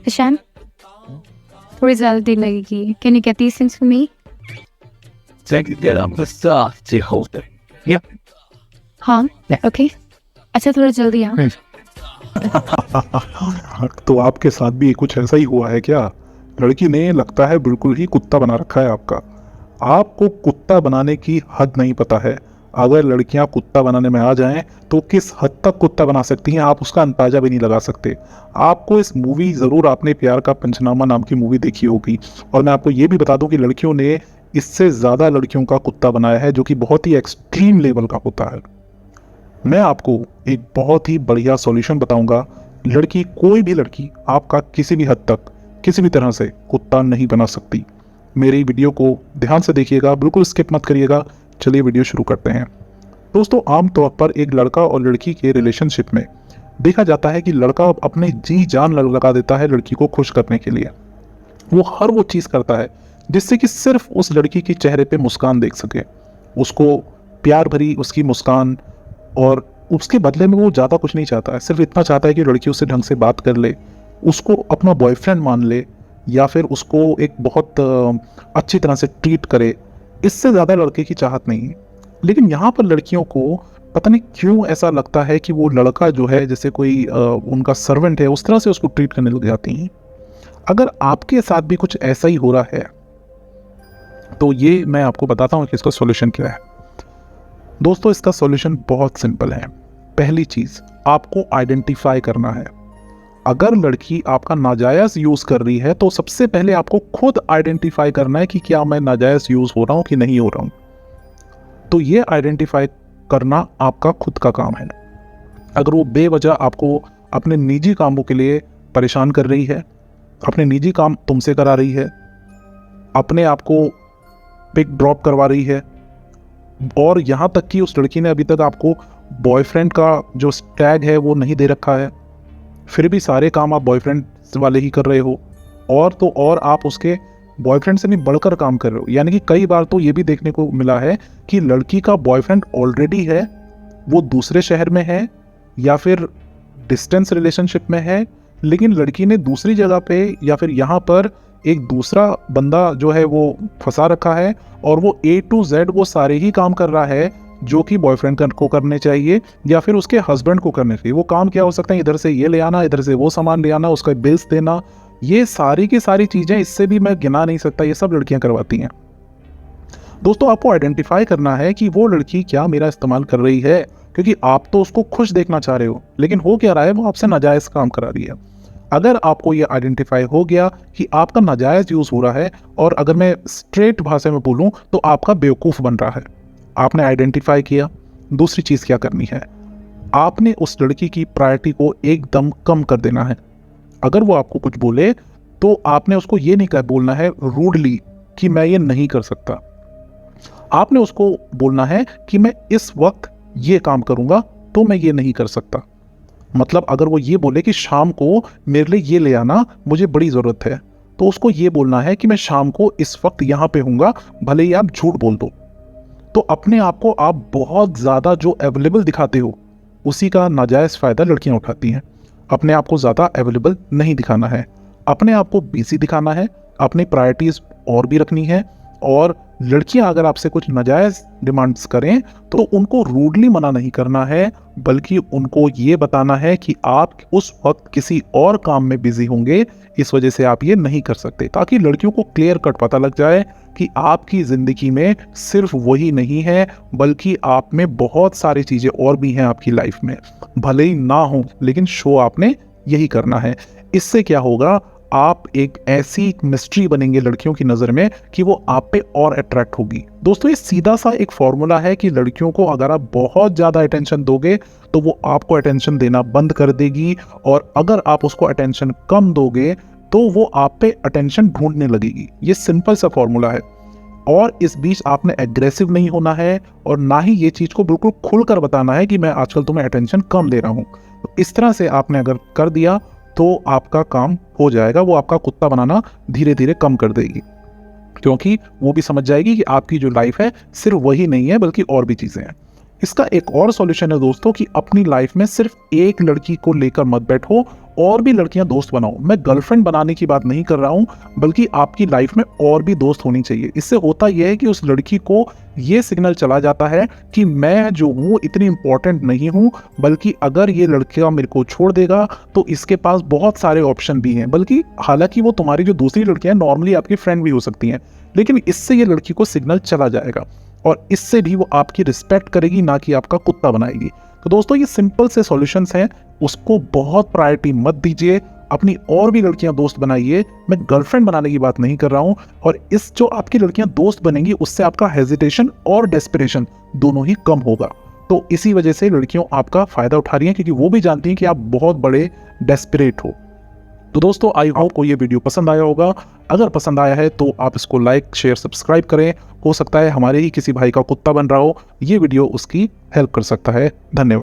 Ishan, थोड़ी जल्दी लगेगी. Can you get these things for me? Yep. हाँ, okay. अच्छा थोड़ा जल्दी आओ. तो आपके साथ भी कुछ ऐसा ही हुआ है क्या? लड़की ने लगता है बिल्कुल ही कुत्ता बना रखा है आपका। आपको कुत्ता बनाने की हद नहीं पता है। अगर लड़कियां कुत्ता बनाने में आ जाएं तो किस हद तक कुत्ता बना सकती हैं आप उसका अंदाजा भी नहीं लगा सकते। आपको इस मूवी ज़रूर आपने प्यार का पंचनामा नाम की मूवी देखी होगी, और मैं आपको ये भी बता दूं कि लड़कियों ने इससे ज़्यादा लड़कियों का कुत्ता बनाया है जो कि बहुत ही एक्सट्रीम लेवल का होता है। मैं आपको एक बहुत ही बढ़िया सॉल्यूशन बताऊंगा। लड़की, कोई भी लड़की आपका किसी भी हद तक किसी भी तरह से कुत्ता नहीं बना सकती। मेरी वीडियो को ध्यान से देखिएगा, बिल्कुल स्किप मत करिएगा। चलिए वीडियो शुरू करते हैं। दोस्तों, आमतौर पर एक लड़का और लड़की के रिलेशनशिप में देखा जाता है कि लड़का अपने जी जान लगा देता है लड़की को खुश करने के लिए। वो हर वो चीज़ करता है जिससे कि सिर्फ उस लड़की के चेहरे पे मुस्कान देख सके, उसको प्यार भरी उसकी मुस्कान, और उसके बदले में वो ज़्यादा कुछ नहीं चाहता है। सिर्फ इतना चाहता है कि लड़की उससे ढंग से बात कर ले, उसको अपना बॉयफ्रेंड मान ले, या फिर उसको एक बहुत अच्छी तरह से ट्रीट करे। इससे ज़्यादा लड़के की चाहत नहीं है। लेकिन यहाँ पर लड़कियों को पता नहीं क्यों ऐसा लगता है कि वो लड़का जो है जैसे कोई उनका सर्वेंट है, उस तरह से उसको ट्रीट करने लग जाती हैं। अगर आपके साथ भी कुछ ऐसा ही हो रहा है तो ये मैं आपको बताता हूँ कि इसका सॉल्यूशन क्या है। दोस्तों, इसका सॉल्यूशन बहुत सिंपल है। पहली चीज़, आपको आइडेंटिफाई करना है। अगर लड़की आपका नाजायज़ यूज़ कर रही है तो सबसे पहले आपको खुद आइडेंटिफाई करना है कि क्या मैं नाजायज़ यूज़ हो रहा हूँ कि नहीं हो रहा हूँ। तो ये आइडेंटिफाई करना आपका खुद का काम है। अगर वो बेवजह आपको अपने निजी कामों के लिए परेशान कर रही है, अपने निजी काम तुमसे करा रही है, अपने आप को पिक ड्रॉप करवा रही है, और यहाँ तक कि उस लड़की ने अभी तक आपको बॉयफ्रेंड का जो टैग है वो नहीं दे रखा है, फिर भी सारे काम आप बॉयफ्रेंड वाले ही कर रहे हो, और तो और आप उसके बॉयफ्रेंड से भी बढ़कर काम कर रहे हो। यानी कि कई बार तो ये भी देखने को मिला है कि लड़की का बॉयफ्रेंड ऑलरेडी है, वो दूसरे शहर में है या फिर डिस्टेंस रिलेशनशिप में है, लेकिन लड़की ने दूसरी जगह पे या फिर यहाँ पर एक दूसरा बंदा जो है वो फंसा रखा है, और वो A to Z वो सारे ही काम कर रहा है जो कि बॉयफ्रेंड को करने चाहिए या फिर उसके हस्बैंड को करने चाहिए। वो काम क्या हो सकता है? इधर से ये ले आना, इधर से वो सामान ले आना, उसका बिल्स देना, ये सारी की सारी चीज़ें, इससे भी मैं गिना नहीं सकता, ये सब लड़कियां करवाती हैं। दोस्तों, आपको आइडेंटिफाई करना है कि वो लड़की क्या मेरा इस्तेमाल कर रही है, क्योंकि आप तो उसको खुश देखना चाह रहे हो, लेकिन हो क्या रहा है, वो आपसे नाजायज़ काम करा रही है। अगर आपको ये आइडेंटिफाई हो गया कि आपका नाजायज़ यूज़ हो रहा है, और अगर मैं स्ट्रेट भाषा में बोलूँ तो आपका बेवकूफ़ बन रहा है, आपने आइडेंटिफाई किया। दूसरी चीज़ क्या करनी है, आपने उस लड़की की प्रायोरिटी को एकदम कम कर देना है। अगर वो आपको कुछ बोले तो आपने उसको ये नहीं कर बोलना है रूडली कि मैं ये नहीं कर सकता। आपने उसको बोलना है कि मैं इस वक्त ये काम करूँगा तो मैं ये नहीं कर सकता। मतलब अगर वो ये बोले कि शाम को मेरे लिए ये ले आना, मुझे बड़ी ज़रूरत है, तो उसको ये बोलना है कि मैं शाम को इस वक्त यहाँ पे हूँगा, भले ही आप झूठ बोल दो। तो अपने आप को आप बहुत ज़्यादा जो अवेलेबल दिखाते हो, उसी का नाजायज़ फ़ायदा लड़कियाँ उठाती हैं। अपने आप को ज़्यादा अवेलेबल नहीं दिखाना है, अपने आप को बिजी दिखाना है, अपनी प्रायोरिटीज़ और भी रखनी है। और लड़कियां अगर आपसे कुछ नाजायज़ डिमांड्स करें तो उनको रूडली मना नहीं करना है, बल्कि उनको ये बताना है कि आप उस वक्त किसी और काम में बिजी होंगे, इस वजह से आप ये नहीं कर सकते, ताकि लड़कियों को क्लियर कट पता लग जाए कि आपकी ज़िंदगी में सिर्फ वही नहीं है, बल्कि आप में बहुत सारी चीज़ें और भी हैं आपकी लाइफ में, भले ही ना हो, लेकिन शो आपने यही करना है। इससे क्या होगा, आप एक ऐसी मिस्ट्री बनेंगे लड़कियों की नज़र में कि वो आप पे और अट्रैक्ट होगी। दोस्तों, ये सीधा सा एक फॉर्मूला है कि लड़कियों को अगर आप बहुत ज़्यादा अटेंशन दोगे तो वो आपको अटेंशन देना बंद कर देगी, और अगर आप उसको अटेंशन कम दोगे तो वो आप पे अटेंशन ढूंढने लगेगी। ये सिंपल सा फॉर्मूला है, और इस बीच आपने एग्रेसिव नहीं होना है, और ना ही ये चीज़ को बिल्कुल खुलकर बताना है कि मैं आजकल तुम्हें अटेंशन कम दे रहा हूँ। तो इस तरह से आपने अगर कर दिया तो आपका काम हो जाएगा। वो आपका कुत्ता बनाना धीरे धीरे कम कर देगी, क्योंकि वो भी समझ जाएगी कि आपकी जो लाइफ है सिर्फ वही नहीं है, बल्कि और भी चीज़ें हैं। इसका एक और सॉल्यूशन है दोस्तों कि अपनी लाइफ में सिर्फ एक लड़की को लेकर मत बैठो, और भी लड़कियां दोस्त बनाओ। मैं गर्लफ्रेंड बनाने की बात नहीं कर रहा हूं, बल्कि आपकी लाइफ में और भी दोस्त होनी चाहिए। इससे होता यह है कि उस लड़की को ये सिग्नल चला जाता है कि मैं जो हूँ इतनी इंपॉर्टेंट नहीं हूँ, बल्कि अगर ये लड़का मेरे को छोड़ देगा तो इसके पास बहुत सारे ऑप्शन भी हैं। बल्कि हालांकि वो तुम्हारी जो दूसरी लड़कियां हैं नॉर्मली आपकी फ्रेंड भी हो सकती हैं, लेकिन इससे ये लड़की को सिग्नल चला जाएगा और इससे भी वो आपकी रिस्पेक्ट करेगी, ना कि आपका कुत्ता बनाएगी। तो दोस्तों ये सिंपल से सॉल्यूशंस हैं, उसको बहुत प्रायोरिटी मत दीजिए। अपनी और भी लड़कियां दोस्त बनाइए। मैं गर्लफ्रेंड बनाने की बात नहीं कर रहा हूं। और इस जो आपकी लड़कियां दोस्त बनेंगी उससे आपका हेजिटेशन और डेस्परेशन दोनों ही कम होगा। तो इसी वजह से लड़कियों आपका फायदा उठा रही हैं, क्योंकि वो भी जानती हैं कि आप बहुत बड़े डेस्परेट हो। तो दोस्तों आई होप को ये वीडियो पसंद आया होगा। अगर पसंद आया है तो आप इसको लाइक शेयर सब्सक्राइब करें। हो सकता है हमारे ही किसी भाई का कुत्ता बन रहा हो, ये वीडियो उसकी हेल्प कर सकता है। धन्यवाद।